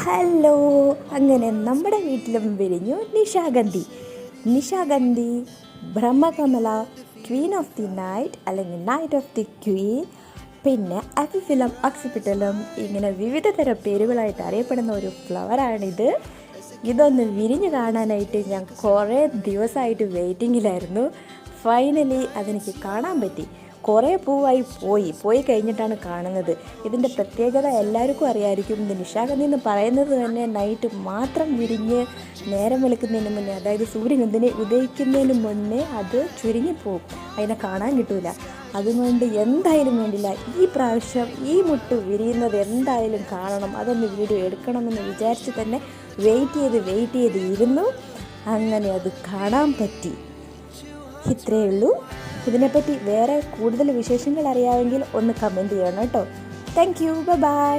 Hello, അങ്ങനെ നമ്മുടെ വീട്ടിലും വിരിഞ്ഞു നിശാഗന്ധി. നിശാഗന്ധി, ബ്രഹ്മകമല, ക്വീൻ ഓഫ് ദി നൈറ്റ് അല്ലെങ്കിൽ നൈറ്റ് ഓഫ് ദി ക്വീൻ, പിന്നെ അഫിഫിലം, ഓക്സിപിറ്റലം, ഇങ്ങനെ വിവിധ തരം പേരുകളായിട്ട് അറിയപ്പെടുന്ന ഒരു ഫ്ലവറാണിത്. ഇതൊന്ന് വിരിഞ്ഞ് കാണാനായിട്ട് ഞാൻ കുറേ ദിവസമായിട്ട് വെയിറ്റിങ്ങിലായിരുന്നു. ഫൈനലി അതെനിക്ക് കാണാൻ പറ്റി. കുറേ പൂവായി പോയി കഴിഞ്ഞിട്ടാണ് കാണുന്നത്. ഇതിൻ്റെ പ്രത്യേകത എല്ലാവർക്കും അറിയാമായിരിക്കും. ഇത് നിശാഗന്ധി എന്ന് പറയുന്നത് തന്നെ നൈറ്റ് മാത്രം വിരിഞ്ഞ് നേരം വെളുക്കുന്നതിന് മുന്നേ, അതായത് സൂര്യൻ ഉദയിക്കുന്നതിന് മുന്നേ അത് ചുരുങ്ങിപ്പോവും, അതിനെ കാണാൻ കിട്ടില്ല. അതുകൊണ്ട് എന്തായാലും വേണ്ടില്ല, ഈ പ്രാവശ്യം ഈ മുട്ട് വിരിയുന്നത് എന്തായാലും കാണണം, അതൊന്ന് വീഡിയോ എടുക്കണമെന്ന് വിചാരിച്ച് തന്നെ വെയിറ്റ് ചെയ്ത് ഇരുന്നു. അങ്ങനെ അത് കാണാൻ പറ്റി. ഇത്രയേ ഉള്ളൂ. ഇതിനെപ്പറ്റി വേറെ കൂടുതൽ വിശേഷങ്ങൾ അറിയാമെങ്കിൽ ഒന്ന് കമൻറ്റ് ചെയ്യണം കേട്ടോ. Thank you, by.